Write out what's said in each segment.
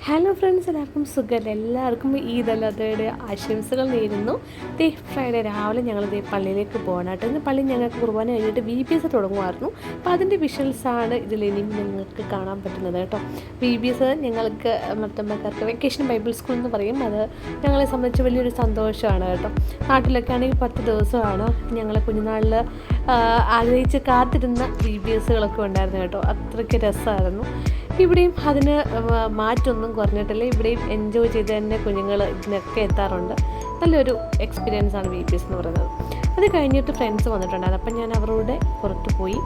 Hello friends, എല്ലാവർക്കും സുഖമല്ല. എല്ലാവർക്കും ഈദ് അല്ലാത്തയുടെ ആശംസകൾ നേരുന്നു. ഫ്രൈഡേ രാവിലെ ഞങ്ങൾ പള്ളിയിലേക്ക് പോകാനായിട്ട് ഇന്ന് പള്ളി ഞങ്ങൾക്ക് കുർബാന കഴിഞ്ഞിട്ട് VBS തുടങ്ങുമായിരുന്നു. അപ്പോൾ അതിൻ്റെ വിഷ്വൽസാണ് ഇതിൽ ഇനിയും നിങ്ങൾക്ക് കാണാൻ പറ്റുന്നത് കേട്ടോ. VBS ഞങ്ങൾക്ക് മത്തമ്മക്കാർക്ക് വെക്കേഷൻ ബൈബിൾ സ്കൂൾ എന്ന് പറയും. അത് ഞങ്ങളെ സംബന്ധിച്ച് വലിയൊരു സന്തോഷമാണ് കേട്ടോ. നാട്ടിലൊക്കെ ആണെങ്കിൽ 10 ദിവസമാണ് ഞങ്ങളെ കുഞ്ഞുനാളിൽ ആഗ്രഹിച്ച് കാത്തിരുന്ന VBSകളൊക്കെ ഉണ്ടായിരുന്നു കേട്ടോ. അത്രയ്ക്ക് രസമായിരുന്നു. ഇവിടെയും അതിന് മാറ്റമൊന്നും കുറഞ്ഞിട്ടില്ല. ഇവിടെയും എൻജോയ് ചെയ്ത് തന്നെ കുഞ്ഞുങ്ങൾ ഇതിനൊക്കെ എത്താറുണ്ട്. നല്ലൊരു എക്സ്പീരിയൻസാണ് VBS എന്ന് പറയുന്നത്. അത് കഴിഞ്ഞിട്ട് ഫ്രണ്ട്സ് വന്നിട്ടുണ്ടായിരുന്നു. അപ്പം ഞാൻ അവരോട് പുറത്ത് പോയി.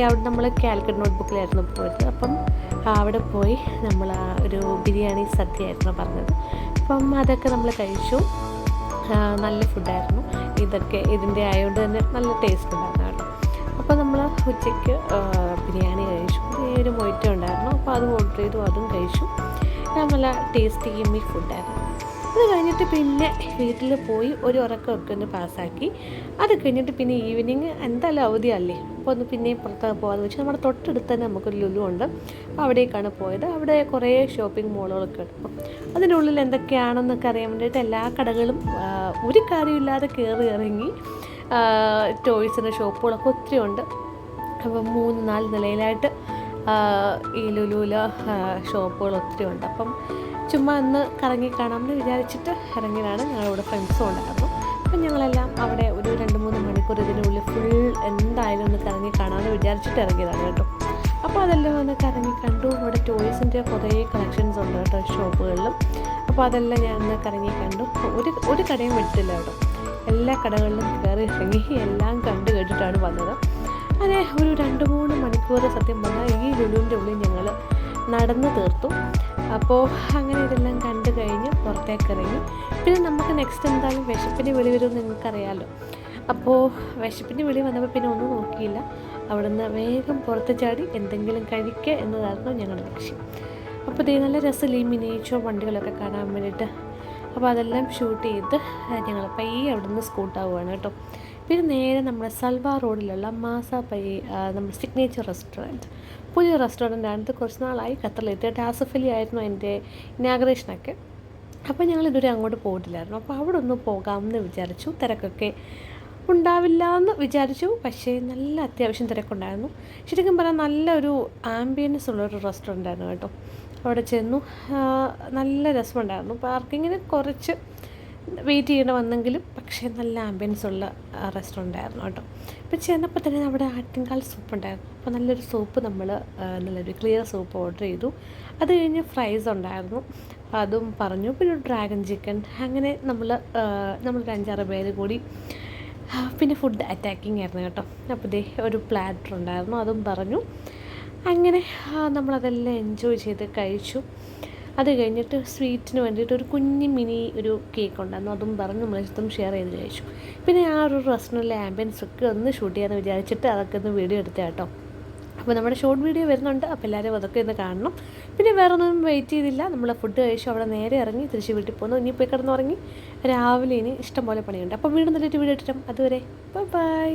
അവിടെ നമ്മൾ കാലിക്കറ്റ് നോട്ട്ബുക്കിലായിരുന്നു പോയത്. അപ്പം അവിടെ പോയി നമ്മൾ ഒരു ബിരിയാണി സദ്യയായിരുന്നു പറഞ്ഞത്. അപ്പം അതൊക്കെ നമ്മൾ കഴിച്ചു. നല്ല ഫുഡായിരുന്നു. ഇതിൻ്റെ ആയതുകൊണ്ട് തന്നെ നല്ല ടേസ്റ്റ് ഉണ്ടായിരുന്നു കേട്ടോ. അപ്പോൾ നമ്മൾ ഉച്ചയ്ക്ക് ബിരിയാണി കഴിച്ചു. ഒരു മൊയ്റ്റ ഉണ്ടായിരുന്നു. അപ്പോൾ അത് ഓർഡർ ചെയ്തു, അതും കഴിച്ചു. നല്ല ടേസ്റ്റി യമ്മി ഫുഡായിരുന്നു. അത് കഴിഞ്ഞിട്ട് പിന്നെ വീട്ടിൽ പോയി ഒരു ഉറക്കമൊക്കെ ഒന്ന് പാസ്സാക്കി. അത് കഴിഞ്ഞിട്ട് പിന്നെ ഈവനിങ് എന്തായാലും അവധിയല്ലേ, അപ്പോൾ ഒന്ന് പിന്നെയും പുറത്തൊക്കെ പോകാമെന്ന് വെച്ചാൽ നമ്മുടെ തൊട്ടടുത്ത് തന്നെ നമുക്കൊരു ലുലു ഉണ്ട്. അപ്പോൾ അവിടേക്കാണ് പോയത്. അവിടെ കുറേ ഷോപ്പിംഗ് മോളുകളൊക്കെ ഉണ്ട്. അപ്പം അതിനുള്ളിൽ എന്തൊക്കെയാണെന്നൊക്കെ അറിയാൻ വേണ്ടിയിട്ട് എല്ലാ കടകളും ഒരു കാര്യമില്ലാതെ കയറി ഇറങ്ങി. ടോയ്സിൻ്റെ ഷോപ്പുകളൊക്കെ ഒത്തിരി ഉണ്ട്. അപ്പം 3-4 നിലയിലായിട്ട് ഈ ലുലുവിൽ ഷോപ്പുകൾ ഒത്തിരി ഉണ്ട്. അപ്പം ചുമ്മാ ഒന്ന് കറങ്ങി കാണാമെന്ന് വിചാരിച്ചിട്ട് ഇറങ്ങിയതാണ്. ഞങ്ങളിവിടെ ഫ്രണ്ട്സും ഉണ്ടായിരുന്നു. അപ്പം ഞങ്ങളെല്ലാം അവിടെ ഒരു 2-3 മണിക്കൂർ ഇതിനുള്ളിൽ ഫുൾ എന്തായാലും ഒന്ന് കറങ്ങി കാണാമെന്ന് വിചാരിച്ചിട്ട് ഇറങ്ങിയതാണ് കേട്ടോ. അപ്പോൾ അതെല്ലാം ഒന്ന് കറങ്ങി കണ്ടു. അവിടെ ടോയ്സിൻ്റെ കുറേ കളക്ഷൻസ് ഉണ്ട് കേട്ടോ ഷോപ്പുകളിലും. അപ്പോൾ അതെല്ലാം ഞാൻ ഒന്ന് കറങ്ങി കണ്ടു. ഒരു കടയും വിട്ടില്ല കേട്ടോ. എല്ലാ കടകളിലും കയറി ഇറങ്ങി എല്ലാം കണ്ടു കേട്ടിട്ടാണ് വന്നത്. അങ്ങനെ ഒരു 2-3 മണിക്കൂർ സത്യം പറഞ്ഞാൽ ഈ ലുലുവിൻ്റെ ഉള്ളിൽ ഞങ്ങൾ നടന്നു തീർത്തു. അപ്പോൾ അങ്ങനെ ഇതെല്ലാം കണ്ടു കഴിഞ്ഞ് പുറത്തേക്ക് ഇറങ്ങി. പിന്നെ നമുക്ക് നെക്സ്റ്റ് എന്തായാലും വിശപ്പിന് വിളി വരുമെന്ന് നിങ്ങൾക്കറിയാമല്ലോ. അപ്പോൾ വിശപ്പിന് വിളി വന്നപ്പോൾ പിന്നെ ഒന്നും നോക്കിയില്ല. അവിടുന്ന് വേഗം പുറത്ത് ചാടി എന്തെങ്കിലും കഴിക്കുക എന്നതായിരുന്നു ഞങ്ങളുടെ ലക്ഷ്യം. അപ്പോൾ ഇതേ നല്ല രസമില്ല ഈ മിനിയേച്ചർ വണ്ടികളൊക്കെ കാണാൻ വേണ്ടിയിട്ട്. അപ്പോൾ അതെല്ലാം ഷൂട്ട് ചെയ്ത് ഞങ്ങൾ പയ്യെ അവിടെ നിന്ന് സ്കൂട്ടാവുകയാണ് കേട്ടോ. പിന്നെ നേരെ നമ്മുടെ സൽവാർ റോഡിലുള്ള മാസ നമ്മുടെ സിഗ്നേച്ചർ റെസ്റ്റോറൻറ്റ്, പുതിയ റെസ്റ്റോറൻറ്റാണ്. കുറച്ച് നാളായി ഖത്തറിലെത്തിയിട്ട്. ആസഫലി ആയിരുന്നു എൻ്റെ ഇനാഗ്രേഷനൊക്കെ. അപ്പോൾ ഞങ്ങൾ ഇതുവരെ അങ്ങോട്ട് പോയിട്ടില്ലായിരുന്നു. അപ്പോൾ അവിടെ ഒന്ന് പോകാമെന്ന് വിചാരിച്ചു. തിരക്കൊക്കെ ഉണ്ടാവില്ല എന്ന് വിചാരിച്ചു. പക്ഷേ നല്ല അത്യാവശ്യം തിരക്കുണ്ടായിരുന്നു. ശരിക്കും പറഞ്ഞാൽ നല്ലൊരു ആംബിയൻസ് ഉള്ളൊരു റെസ്റ്റോറൻ്റ് ആയിരുന്നു കേട്ടോ. അവിടെ ചെന്നു. നല്ല രസമുണ്ടായിരുന്നു. പാർക്കിങ്ങിന് കുറച്ച് വെയിറ്റ് ചെയ്യേണ്ടി വന്നെങ്കിലും പക്ഷേ നല്ല ആംബിയൻസ് ഉള്ള റെസ്റ്റോറൻ്റ് ആയിരുന്നു കേട്ടോ. ഇപ്പോൾ ചെന്നപ്പോൾ തന്നെ അവിടെ ആട്ടിൻകാൽ സൂപ്പ് ഉണ്ടായിരുന്നു. അപ്പോൾ നല്ലൊരു സൂപ്പ് നല്ലൊരു ക്ലിയർ സൂപ്പ് ഓർഡർ ചെയ്തു. അത് കഴിഞ്ഞ് ഫ്രൈസ് ഉണ്ടായിരുന്നു, അതും പറഞ്ഞു. പിന്നെ ഡ്രാഗൺ ചിക്കൻ. അങ്ങനെ നമ്മളൊരു 5-6 പേര് കൂടി. പിന്നെ ഫുഡ് അറ്റാക്കിങ് ആയിരുന്നു കേട്ടോ. അപ്പോൾ ഒരു പ്ലാറ്റർ ഉണ്ടായിരുന്നു, അതും പറഞ്ഞു. അങ്ങനെ നമ്മളതെല്ലാം എൻജോയ് ചെയ്ത് കഴിച്ചു. അത് കഴിഞ്ഞിട്ട് സ്വീറ്റിന് വേണ്ടിയിട്ട് ഒരു മിനി കേക്ക് ഉണ്ടായിരുന്നു, അതും പറഞ്ഞ് നമ്മളിതും ഷെയർ ചെയ്ത് കഴിച്ചു. പിന്നെ ആ ഒരു റെസ്റ്റോറൻറ്റിലെ ആംബിയൻസ് ഒക്കെ ഒന്ന് ഷൂട്ട് ചെയ്യാമെന്ന് വിചാരിച്ചിട്ട് അതൊക്കെ ഒന്ന് വീഡിയോ എടുത്ത കേട്ടോ. അപ്പോൾ നമ്മുടെ ഷോർട്ട് വീഡിയോ വരുന്നുണ്ട്. അപ്പോൾ എല്ലാവരും അതൊക്കെ ഒന്ന് കാണണം. പിന്നെ വേറെ ഒന്നും വെയിറ്റ് ചെയ്തില്ല. നമ്മൾ ഫുഡ് കഴിച്ചു അവിടെ നേരെ ഇറങ്ങി തിരിച്ച് വീട്ടിൽ പോന്നു. ഇനി പോയി കിടന്നുറങ്ങി. രാവിലെ ഇനി ഇഷ്ടം പോലെ പണിയുണ്ട്. അപ്പോൾ വീണ്ടും നല്ലൊരു വീഡിയോ ഇട്ടിട്ടും അതുവരെ ബൈ.